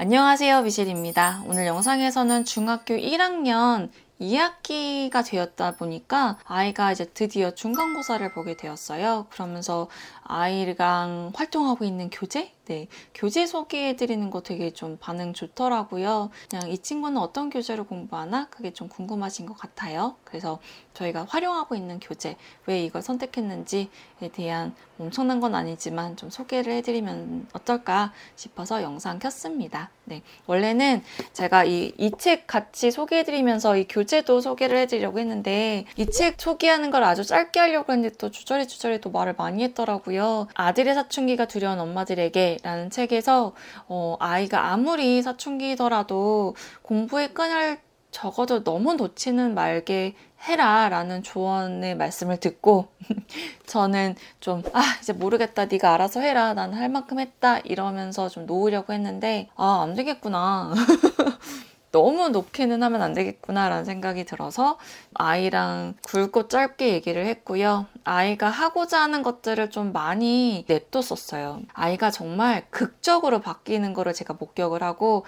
안녕하세요, 미셸입니다. 오늘 영상에서는 중학교 1학년 2학기가 되었다 보니까 아이가 이제 드디어 중간고사를 보게 되었어요. 그러면서 아이랑 활동하고 있는 교재? 네, 교재 소개해드리는 거 되게 좀 반응 좋더라고요. 그냥 이 친구는 어떤 교재를 공부하나? 그게 좀 궁금하신 것 같아요. 그래서 저희가 활용하고 있는 교재, 왜 이걸 선택했는지에 대한 엄청난 건 아니지만 좀 소개를 해드리면 어떨까 싶어서 영상 켰습니다. 네, 원래는 제가 이 책 같이 소개해드리면서 이 교재도 소개를 해드리려고 했는데 이 책 소개하는 걸 아주 짧게 하려고 했는데 또 주저리 또 말을 많이 했더라고요. 아들의 사춘기가 두려운 엄마들에게 라는 책에서 아이가 아무리 사춘기더라도 공부에 끈을 적어도 너무 놓지는 말게 해라 라는 조언의 말씀을 듣고 저는 좀 이제 모르겠다, 네가 알아서 해라, 난 할 만큼 했다 이러면서 좀 놓으려고 했는데 안 되겠구나. 너무 높게는 하면 안 되겠구나 라는 생각이 들어서 아이랑 굵고 짧게 얘기를 했고요. 아이가 하고자 하는 것들을 좀 많이 냅뒀었어요. 아이가 정말 극적으로 바뀌는 거를 제가 목격을 하고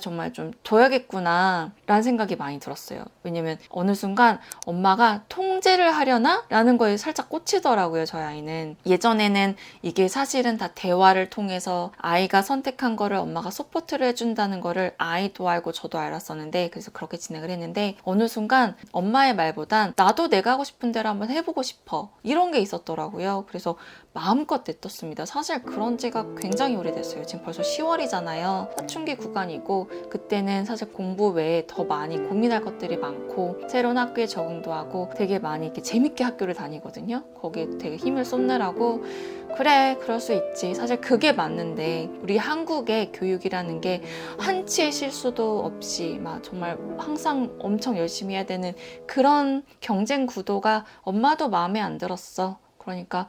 정말 좀 둬야겠구나 라는 생각이 많이 들었어요. 왜냐면 어느 순간 엄마가 통제를 하려나? 라는 거에 살짝 꽂히더라고요. 저희 아이는. 예전에는 이게 사실은 다 대화를 통해서 아이가 선택한 거를 엄마가 서포트를 해준다는 거를 아이도 알고 저도 알았었는데, 그래서 그렇게 진행을 했는데 어느 순간 엄마의 말보단 나도 내가 하고 싶은 대로 한번 해보고 싶어, 이런 게 있었더라고요. 그래서 마음껏 냈었습니다. 사실 그런 지가 굉장히 오래됐어요. 지금 벌써 10월이잖아요. 사춘기 구간이고 그때는 사실 공부 외에 더 많이 고민할 것들이 많고 새로운 학교에 적응도 하고 되게 많이 이렇게 재밌게 학교를 다니거든요. 거기에 되게 힘을 쏟느라고 그래, 그럴 수 있지. 사실 그게 맞는데 우리 한국의 교육이라는 게 한치의 실수도 없이 막 정말 항상 엄청 열심히 해야 되는 그런 경쟁 구도가 엄마도 마음에 안 들었어. 그러니까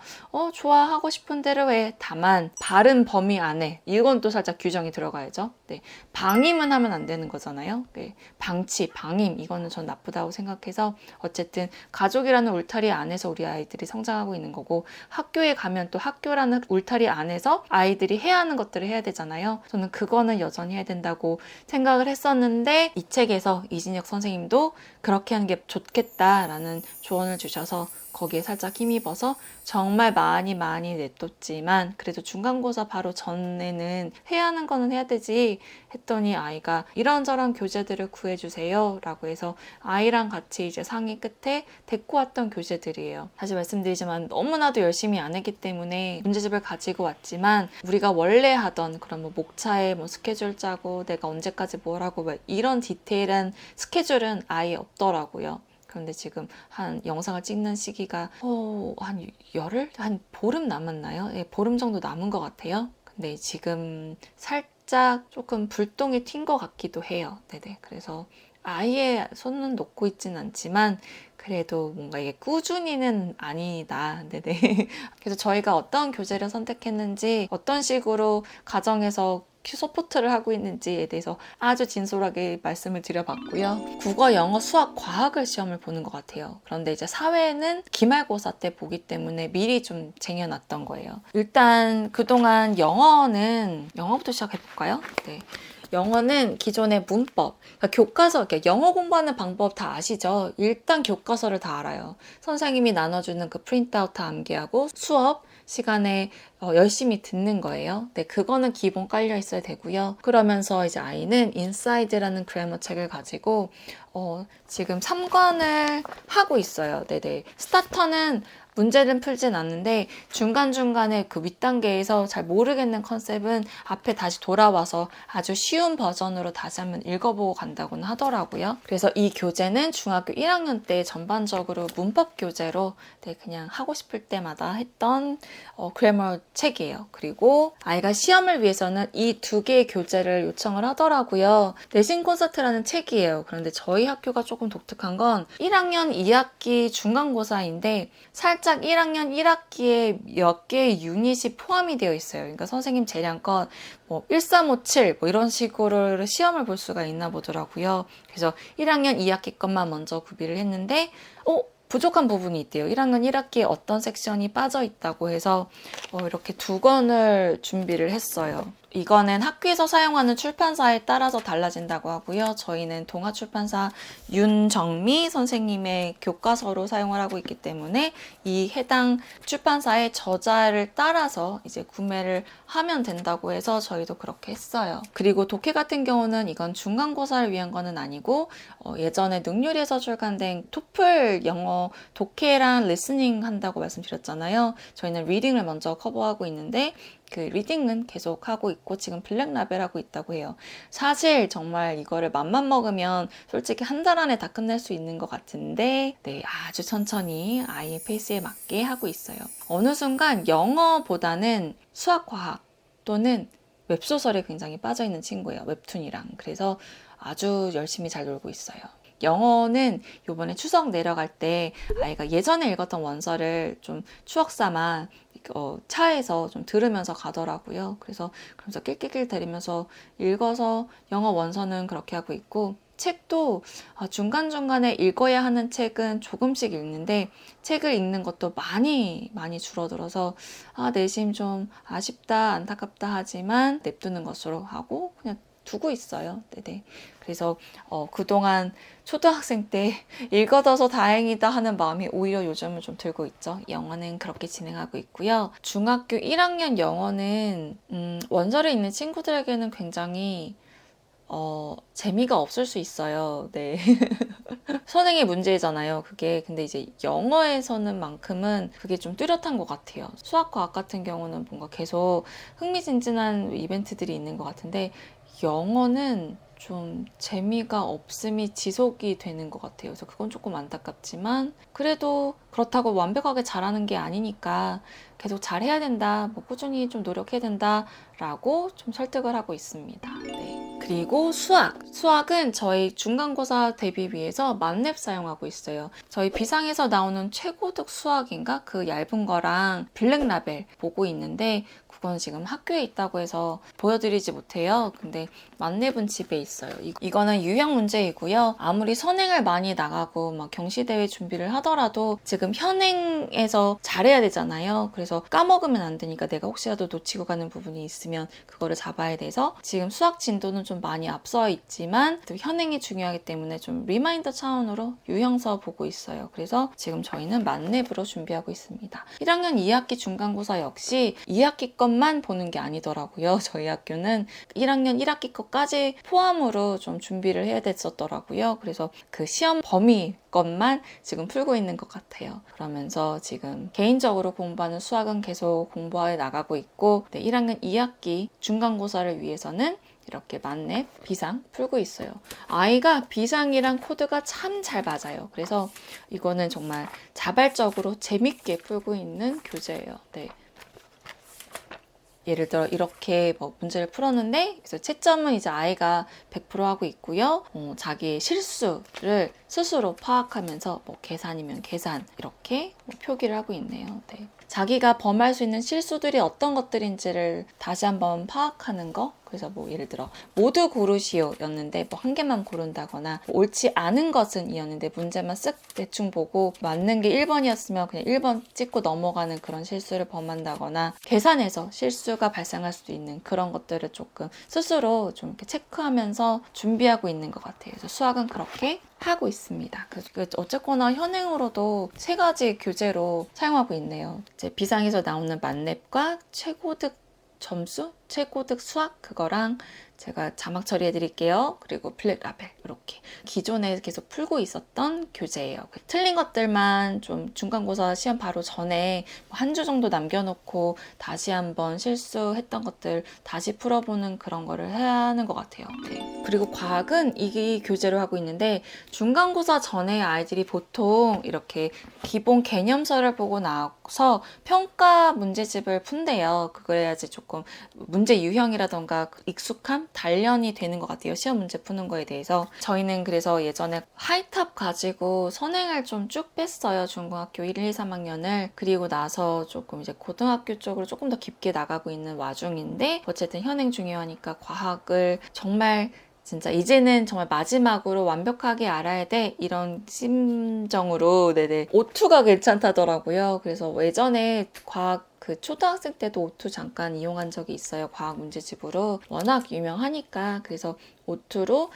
좋아, 하고 싶은 대로 해. 다만 바른 범위 안에, 이건 또 살짝 규정이 들어가야죠. 네, 방임은 하면 안 되는 거잖아요. 네, 방치, 방임, 이거는 전 나쁘다고 생각해서 어쨌든 가족이라는 울타리 안에서 우리 아이들이 성장하고 있는 거고, 학교에 가면 또 학교라는 울타리 안에서 아이들이 해야 하는 것들을 해야 되잖아요. 저는 그거는 여전히 해야 된다고 생각을 했었는데 이 책에서 이진혁 선생님도 그렇게 하는 게 좋겠다라는 조언을 주셔서 거기에 살짝 힘입어서 정말 많이 냈었지만 그래도 중간고사 바로 전에는 해야 하는 거는 해야 되지 했더니 아이가 이런저런 교재들을 구해주세요 라고 해서 아이랑 같이 이제 상의 끝에 데리고 왔던 교재들이에요. 다시 말씀드리지만 너무나도 열심히 안 했기 때문에 문제집을 가지고 왔지만 우리가 원래 하던 그런 뭐 목차에 뭐 스케줄 짜고 내가 언제까지 뭘 하고 이런 디테일한 스케줄은 아예 없더라고요. 그런데 지금 한 영상을 찍는 시기가 한 열흘? 한 보름 남았나요? 네, 보름 정도 남은 것 같아요. 근데 지금 살짝 조금 불똥이 튄 것 같기도 해요. 네네. 그래서 아예 손은 놓고 있진 않지만 그래도 뭔가 이게 꾸준히는 아니다. 네네. 그래서 저희가 어떤 교재를 선택했는지, 어떤 식으로 가정에서 서포트를 하고 있는지에 대해서 아주 진솔하게 말씀을 드려봤고요. 국어, 영어, 수학, 과학을 시험을 보는 것 같아요. 그런데 이제 사회는 기말고사 때 보기 때문에 미리 좀 쟁여놨던 거예요. 일단 그동안 영어부터 시작해볼까요? 네. 영어는 기존의 문법, 그러니까 교과서, 그러니까 영어 공부하는 방법 다 아시죠? 일단 교과서를 다 알아요. 선생님이 나눠주는 그 프린트아웃 다 암기하고 수업 시간에 열심히 듣는 거예요. 네, 그거는 기본 깔려 있어야 되고요. 그러면서 이제 아이는 인사이드라는 그래머 책을 가지고 지금 3권을 하고 있어요. 네네. 스타터는 문제는 풀진 않는데 중간중간에 그 윗단계에서 잘 모르겠는 컨셉은 앞에 다시 돌아와서 아주 쉬운 버전으로 다시 한번 읽어보고 간다고는 하더라고요. 그래서 이 교재는 중학교 1학년 때 전반적으로 문법 교재로 그냥 하고 싶을 때마다 했던 그래머 책이에요. 그리고 아이가 시험을 위해서는 이 두 개의 교재를 요청을 하더라고요. 내신 콘서트라는 책이에요. 그런데 저희 학교가 조금 독특한 건 1학년 2학기 중간고사인데 살짝 1학년 1학기에 몇 개의 유닛이 포함이 되어 있어요. 그러니까 선생님 재량껏 1357 이런 식으로 시험을 볼 수가 있나 보더라고요. 그래서 1학년 2학기 것만 먼저 구비를 했는데 부족한 부분이 있대요. 1학년 1학기에 어떤 섹션이 빠져 있다고 해서 이렇게 2권을 준비를 했어요. 이거는 학교에서 사용하는 출판사에 따라서 달라진다고 하고요. 저희는 동아출판사 윤정미 선생님의 교과서로 사용을 하고 있기 때문에 이 해당 출판사의 저자를 따라서 이제 구매를 하면 된다고 해서 저희도 그렇게 했어요. 그리고 독해 같은 경우는 이건 중간고사를 위한 거는 아니고 예전에 능률에서 출간된 토플 영어 독해랑 리스닝 한다고 말씀드렸잖아요. 저희는 리딩을 먼저 커버하고 있는데 그 리딩은 계속 하고 있고 지금 블랙라벨 하고 있다고 해요. 사실 정말 이거를 맘만 먹으면 솔직히 한 달 안에 다 끝낼 수 있는 것 같은데 네, 아주 천천히 아이의 페이스에 맞게 하고 있어요. 어느 순간 영어보다는 수학, 과학 또는 웹소설에 굉장히 빠져있는 친구예요. 웹툰이랑. 그래서 아주 열심히 잘 놀고 있어요. 영어는 요번에 추석 내려갈 때 아이가 예전에 읽었던 원서를 좀 추억 삼아 차에서 좀 들으면서 가더라고요. 그래서 그러면서 낄낄낄 대리면서 읽어서 영어 원서는 그렇게 하고 있고 책도 중간중간에 읽어야 하는 책은 조금씩 읽는데 책을 읽는 것도 많이 줄어들어서 내심 좀 아쉽다 안타깝다 하지만 냅두는 것으로 하고 그냥 두고 있어요. 네네. 그래서 그동안 초등학생 때 읽어둬서 다행이다 하는 마음이 오히려 요즘은 좀 들고 있죠. 영어는 그렇게 진행하고 있고요. 중학교 1학년 영어는 원서를 읽는 친구들에게는 굉장히 재미가 없을 수 있어요. 네. 선행의 문제잖아요. 그게 근데 이제 영어에서는 만큼은 그게 좀 뚜렷한 것 같아요. 수학, 과학 같은 경우는 뭔가 계속 흥미진진한 이벤트들이 있는 것 같은데 영어는 좀 재미가 없음이 지속이 되는 것 같아요. 그래서 그건 조금 안타깝지만 그래도 그렇다고 완벽하게 잘하는 게 아니니까 계속 잘해야 된다, 뭐 꾸준히 좀 노력해야 된다라고 좀 설득을 하고 있습니다. 네. 그리고 수학은 저희 중간고사 대비 위해서 만렙 사용하고 있어요. 저희 비상에서 나오는 최고득 수학인가? 그 얇은 거랑 블랙라벨 보고 있는데 그건 지금 학교에 있다고 해서 보여드리지 못해요. 근데 만렙은 집에 있어요. 이거는 유형 문제이고요. 아무리 선행을 많이 나가고 막 경시대회 준비를 하더라도 지금 현행에서 잘해야 되잖아요. 그래서 까먹으면 안 되니까 내가 혹시라도 놓치고 가는 부분이 있으면 그거를 잡아야 돼서 지금 수학 진도는 좀 많이 앞서 있지만 또 현행이 중요하기 때문에 좀 리마인더 차원으로 유형서 보고 있어요. 그래서 지금 저희는 만렙으로 준비하고 있습니다. 1학년 2학기 중간고사 역시 2학기 것만 보는 게 아니더라고요. 저희 학교는 1학년 1학기 것까지 포함으로 좀 준비를 해야 됐었더라고요. 그래서 그 시험 범위 것만 지금 풀고 있는 것 같아요. 그러면서 지금 개인적으로 공부하는 수학은 계속 공부해 나가고 있고 1학년 2학기 중간고사를 위해서는 이렇게 만렙, 비상 풀고 있어요. 아이가 비상이랑 코드가 참 잘 맞아요. 그래서 이거는 정말 자발적으로 재밌게 풀고 있는 교재예요. 네. 예를 들어 이렇게 뭐 문제를 풀었는데 그래서 채점은 이제 아이가 100% 하고 있고요. 자기의 실수를 스스로 파악하면서 뭐 계산이면 계산 이렇게 뭐 표기를 하고 있네요. 네. 자기가 범할 수 있는 실수들이 어떤 것들인지를 다시 한번 파악하는 거. 그래서 뭐 예를 들어 모두 고르시오 였는데 뭐 한 개만 고른다거나 옳지 않은 것은 이었는데 문제만 쓱 대충 보고 맞는 게 1번이었으면 그냥 1번 찍고 넘어가는 그런 실수를 범한다거나 계산에서 실수가 발생할 수도 있는 그런 것들을 조금 스스로 좀 이렇게 체크하면서 준비하고 있는 것 같아요. 그래서 수학은 그렇게 하고 있습니다. 어쨌거나 현행으로도 3가지 교재로 사용하고 있네요. 이제 비상에서 나오는 만렙과 최고득 점수, 최고득 수학 그거랑 제가 자막 처리해 드릴게요. 그리고 블랙라벨 이렇게 기존에 계속 풀고 있었던 교재예요. 틀린 것들만 좀 중간고사 시험 바로 전에 한 주 정도 남겨놓고 다시 한번 실수했던 것들 다시 풀어보는 그런 거를 해야 하는 것 같아요. 네. 그리고 과학은 이 교재로 하고 있는데 중간고사 전에 아이들이 보통 이렇게 기본 개념서를 보고 나서 평가 문제집을 푼대요. 그래야지 조금 문제 유형이라던가 익숙함, 단련이 되는 것 같아요. 시험 문제 푸는 거에 대해서. 저희는 그래서 예전에 하이탑 가지고 선행을 좀 쭉 뺐어요. 중고등학교 1, 2, 3학년을. 그리고 나서 조금 이제 고등학교 쪽으로 조금 더 깊게 나가고 있는 와중인데 어쨌든 현행 중요하니까 과학을 정말 진짜 이제는 정말 마지막으로 완벽하게 알아야 돼 이런 심정으로 네네 O2가 괜찮다더라고요. 그래서 예전에 과학 그 초등학생 때도 O2 잠깐 이용한 적이 있어요. 과학 문제집으로. 워낙 유명하니까. 그래서 O2로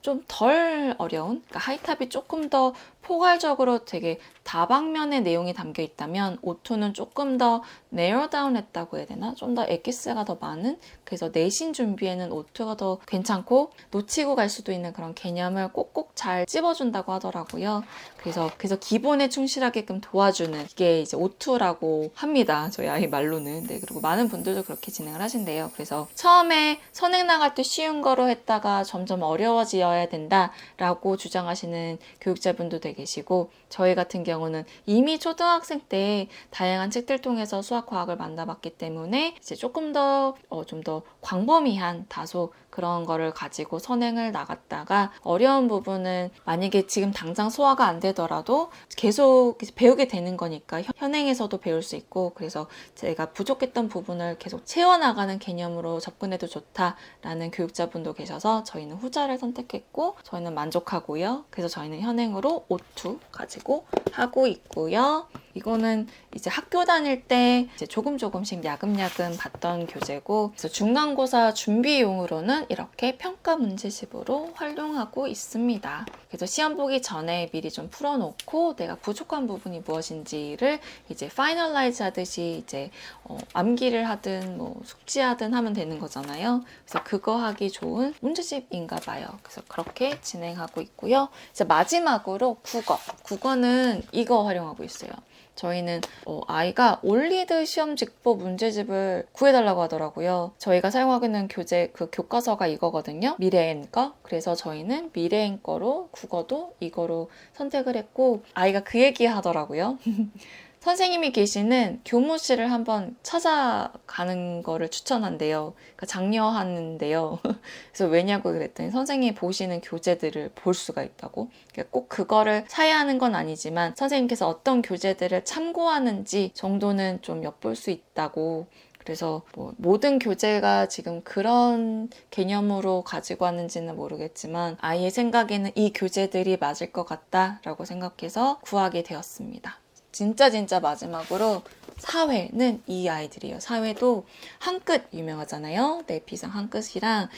좀 덜 어려운, 그러니까 하이탑이 조금 더 포괄적으로 되게 다방면의 내용이 담겨 있다면 O2는 조금 더 네로 다운 했다고 해야 되나? 좀 더 엑기스가 더 많은? 그래서 내신 준비에는 O2가 더 괜찮고 놓치고 갈 수도 있는 그런 개념을 꼭꼭 잘 찝어준다고 하더라고요. 그래서 기본에 충실하게끔 도와주는 이게 이제 O2라고 합니다. 저희 아이 말로는. 네, 그리고 많은 분들도 그렇게 진행을 하신대요. 그래서 처음에 선행 나갈 때 쉬운 거로 했다가 점점 어려워져야 된다라고 주장하시는 교육자분도 되게 계시고, 저희 같은 경우는 이미 초등학생 때 다양한 책들 통해서 수학, 과학을 만나봤기 때문에 이제 조금 더 좀 더 광범위한 다소 그런 거를 가지고 선행을 나갔다가 어려운 부분은 만약에 지금 당장 소화가 안 되더라도 계속 배우게 되는 거니까 현행에서도 배울 수 있고, 그래서 제가 부족했던 부분을 계속 채워나가는 개념으로 접근해도 좋다라는 교육자분도 계셔서 저희는 후자를 선택했고 저희는 만족하고요. 그래서 저희는 현행으로 O2 가지고 하고 있고요. 이거는 이제 학교 다닐 때 이제 조금씩 야금야금 봤던 교재고, 그래서 중간고사 준비용으로는 이렇게 평가 문제집으로 활용하고 있습니다. 그래서 시험 보기 전에 미리 좀 풀어놓고 내가 부족한 부분이 무엇인지를 이제 파이널라이즈 하듯이 이제 암기를 하든 뭐 숙지하든 하면 되는 거잖아요. 그래서 그거 하기 좋은 문제집인가 봐요. 그래서 그렇게 진행하고 있고요. 이제 마지막으로 국어는 이거 활용하고 있어요. 저희는 아이가 올리드 시험 직보 문제집을 구해달라고 하더라고요. 저희가 사용하고 있는 교재 그 교과서가 이거거든요. 미래엔 거. 그래서 저희는 미래엔 거로 국어도 이거로 선택을 했고, 아이가 그 얘기 하더라고요. 선생님이 계시는 교무실을 한번 찾아가는 거를 추천한대요. 그러니까 장려하는데요. 그래서 왜냐고 그랬더니 선생님이 보시는 교재들을 볼 수가 있다고. 그러니까 꼭 그거를 사야 하는 건 아니지만 선생님께서 어떤 교재들을 참고하는지 정도는 좀 엿볼 수 있다고. 그래서 뭐 모든 교재가 지금 그런 개념으로 가지고 왔는지는 모르겠지만 아이의 생각에는 이 교재들이 맞을 것 같다라고 생각해서 구하게 되었습니다. 진짜 마지막으로 사회는 이 아이들이에요. 사회도 한끗 유명하잖아요. 내피상 한끗이랑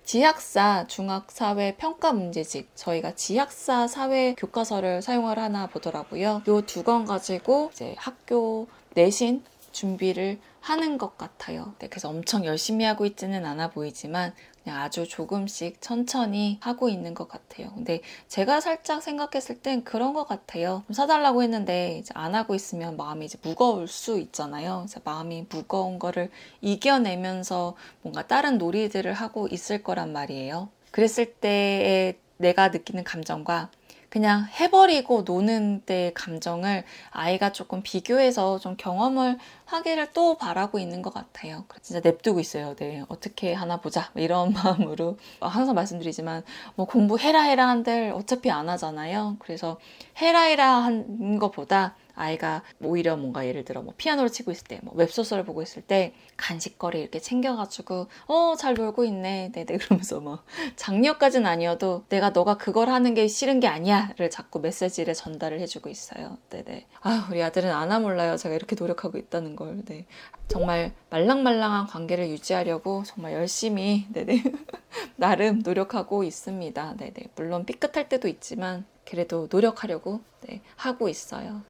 지학사 중학사회 평가 문제집, 저희가 지학사 사회 교과서를 사용을 하나 보더라고요. 요 두 권 가지고 이제 학교 내신 준비를 하는 것 같아요. 네, 그래서 엄청 열심히 하고 있지는 않아 보이지만 그냥 아주 조금씩 천천히 하고 있는 것 같아요. 근데 제가 살짝 생각했을 땐 그런 것 같아요. 좀 사달라고 했는데 이제 안 하고 있으면 마음이 이제 무거울 수 있잖아요. 그래서 마음이 무거운 거를 이겨내면서 뭔가 다른 놀이들을 하고 있을 거란 말이에요. 그랬을 때에 내가 느끼는 감정과 그냥 해버리고 노는 때의 감정을 아이가 조금 비교해서 좀 경험을 하기를 또 바라고 있는 것 같아요. 진짜 냅두고 있어요. 네, 어떻게 하나 보자 이런 마음으로. 항상 말씀드리지만 뭐 공부해라 한들 어차피 안 하잖아요. 그래서 해라 한 것보다 아이가 오히려 뭔가 예를 들어 뭐 피아노를 치고 있을 때, 뭐 웹소설을 보고 있을 때 간식거리 이렇게 챙겨가지고 잘 놀고 있네, 네네 그러면서 뭐 장려까지는 아니어도 내가 너가 그걸 하는 게 싫은 게 아니야를 자꾸 메시지를 전달을 해주고 있어요. 네네. 우리 아들은 아나 몰라요. 제가 이렇게 노력하고 있다는 걸. 네. 정말 말랑말랑한 관계를 유지하려고 정말 열심히 네네 나름 노력하고 있습니다. 네네. 물론 삐끗할 때도 있지만 그래도 노력하려고 하고 있어요.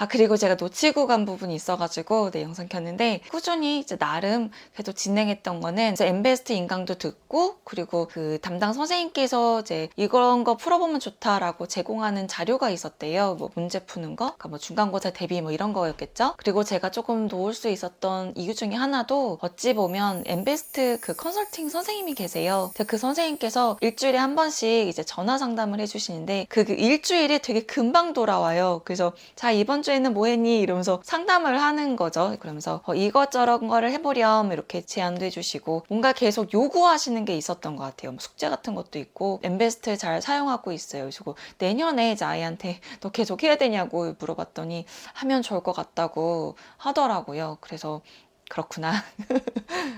그리고 제가 놓치고 간 부분이 있어가지고 영상 켰는데, 꾸준히 이제 나름 그래도 진행했던 거는 이제 엠베스트 인강도 듣고, 그리고 그 담당 선생님께서 이제 이런 거 풀어보면 좋다라고 제공하는 자료가 있었대요. 뭐 문제 푸는 거, 그러니까 뭐 중간고사 대비 뭐 이런 거였겠죠. 그리고 제가 조금 도울 수 있었던 이유 중에 하나도 어찌 보면 엠베스트 그 컨설팅 선생님이 계세요. 그 선생님께서 일주일에 한 번씩 이제 전화 상담을 해주시는데 그 일주일이 되게 금방 돌아와요. 그래서 자, 이번 주에는 뭐 했니? 이러면서 상담을 하는 거죠. 그러면서 이것저것 거를 해보렴 이렇게 제안도 해주시고, 뭔가 계속 요구하시는 게 있었던 것 같아요. 뭐 숙제 같은 것도 있고, 엠베스트 잘 사용하고 있어요. 그리고 내년에 이제 아이한테 너 계속 해야 되냐고 물어봤더니 하면 좋을 것 같다고 하더라고요. 그래서 그렇구나.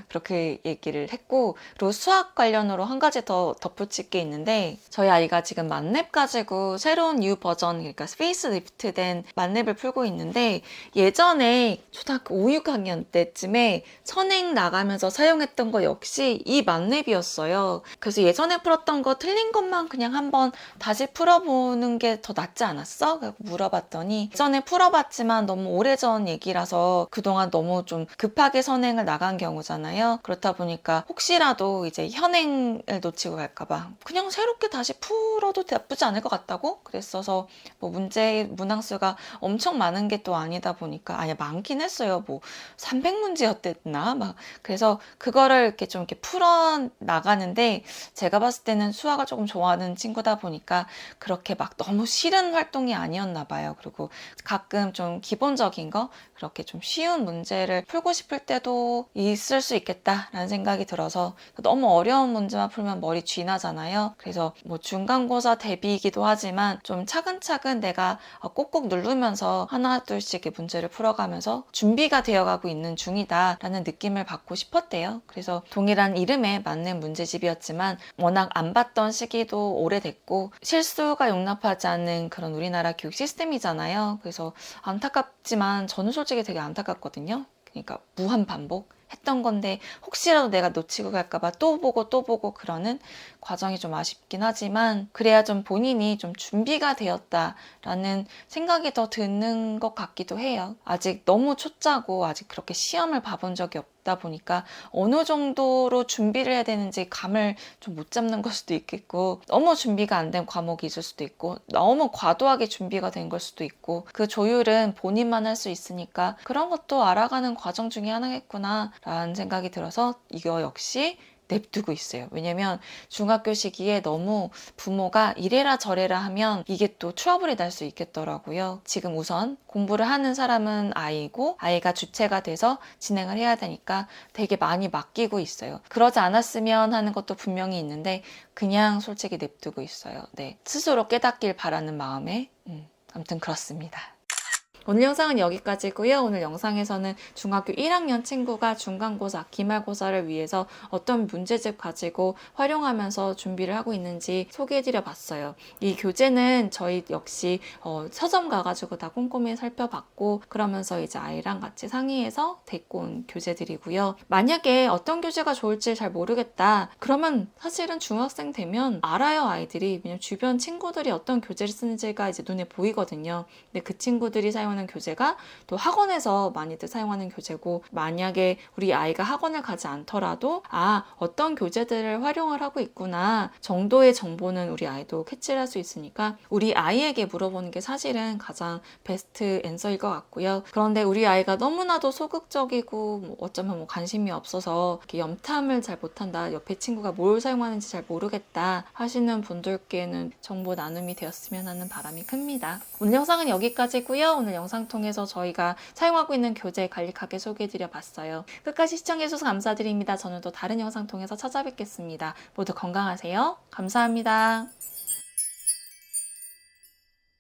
그렇게 얘기를 했고, 그리고 수학 관련으로 한 가지 더 덧붙일 게 있는데, 저희 아이가 지금 만렙 가지고 새로운 뉴 버전, 그러니까 스페이스 리프트된 만렙을 풀고 있는데, 예전에 초등학교 5, 6학년 때쯤에 선행 나가면서 사용했던 거 역시 이 만렙이었어요. 그래서 예전에 풀었던 거 틀린 것만 그냥 한번 다시 풀어보는 게 더 낫지 않았어? 물어봤더니, 예전에 풀어봤지만 너무 오래전 얘기라서 그동안 너무 좀 급하게 선행을 나간 경우잖아요. 그렇다 보니까 혹시라도 이제 현행을 놓치고 갈까봐 그냥 새롭게 다시 풀어도 나쁘지 않을 것 같다고 그랬어서, 뭐 문항수가 엄청 많은 게 또 아니다 보니까, 아니 많긴 했어요. 뭐 300문제였댔나 막. 그래서 그거를 이렇게 풀어 나가는데, 제가 봤을 때는 수학을 조금 좋아하는 친구다 보니까 그렇게 막 너무 싫은 활동이 아니었나 봐요. 그리고 가끔 좀 기본적인 거, 그렇게 좀 쉬운 문제를 풀고 싶을 때도 있을 수 있겠다라는 생각이 들어서, 너무 어려운 문제만 풀면 머리 쥐나잖아요. 그래서 뭐 중간고사 대비이기도 하지만 좀 차근차근 내가 꼭꼭 누르면서 하나 둘씩 문제를 풀어가면서 준비가 되어가고 있는 중이다라는 느낌을 받고 싶었대요. 그래서 동일한 이름에 맞는 문제집이었지만 워낙 안 봤던 시기도 오래됐고 실수가 용납하지 않는 그런 우리나라 교육 시스템이잖아요. 그래서 안타깝지만 저는 솔직히 되게 안타깝거든요. 그러니까 무한 반복 했던 건데 혹시라도 내가 놓치고 갈까봐 또 보고 그러는 과정이 좀 아쉽긴 하지만, 그래야 좀 본인이 좀 준비가 되었다라는 생각이 더 드는 것 같기도 해요. 아직 너무 초짜고 아직 그렇게 시험을 봐본 적이 없다 보니까 어느 정도로 준비를 해야 되는지 감을 좀 못 잡는 걸 수도 있겠고, 너무 준비가 안 된 과목이 있을 수도 있고, 너무 과도하게 준비가 된 걸 수도 있고, 그 조율은 본인만 할 수 있으니까 그런 것도 알아가는 과정 중에 하나겠구나 라는 생각이 들어서 이거 역시 냅두고 있어요. 왜냐면 중학교 시기에 너무 부모가 이래라 저래라 하면 이게 또 트러블이 날 수 있겠더라고요. 지금 우선 공부를 하는 사람은 아이고, 아이가 주체가 돼서 진행을 해야 되니까 되게 많이 맡기고 있어요. 그러지 않았으면 하는 것도 분명히 있는데 그냥 솔직히 냅두고 있어요. 네, 스스로 깨닫길 바라는 마음에. 아무튼 그렇습니다. 오늘 영상은 여기까지고요. 오늘 영상에서는 중학교 1학년 친구가 중간고사, 기말고사를 위해서 어떤 문제집 가지고 활용하면서 준비를 하고 있는지 소개해드려 봤어요. 이 교재는 저희 역시 서점 가가지고 다 꼼꼼히 살펴봤고, 그러면서 이제 아이랑 같이 상의해서 데리고 온 교재들이고요. 만약에 어떤 교재가 좋을지 잘 모르겠다, 그러면 사실은 중학생 되면 알아요, 아이들이. 왜냐면 주변 친구들이 어떤 교재를 쓰는지가 이제 눈에 보이거든요. 근데 그 친구들이 사용하는 교재가 또 학원에서 많이들 사용하는 교재고, 만약에 우리 아이가 학원을 가지 않더라도 어떤 교재들을 활용을 하고 있구나 정도의 정보는 우리 아이도 캐치를 할 수 있으니까 우리 아이에게 물어보는 게 사실은 가장 베스트 앤서일 것 같고요. 그런데 우리 아이가 너무나도 소극적이고 어쩌면 관심이 없어서 이렇게 염탐을 잘 못한다, 옆에 친구가 뭘 사용하는지 잘 모르겠다 하시는 분들께는 정보 나눔이 되었으면 하는 바람이 큽니다. 오늘 영상은 여기까지고요. 오늘 영상 통해서 저희가 사용하고 있는 교재 간략하게 소개해드려 봤어요. 끝까지 시청해주셔서 감사드립니다. 저는 또 다른 영상 통해서 찾아뵙겠습니다. 모두 건강하세요. 감사합니다.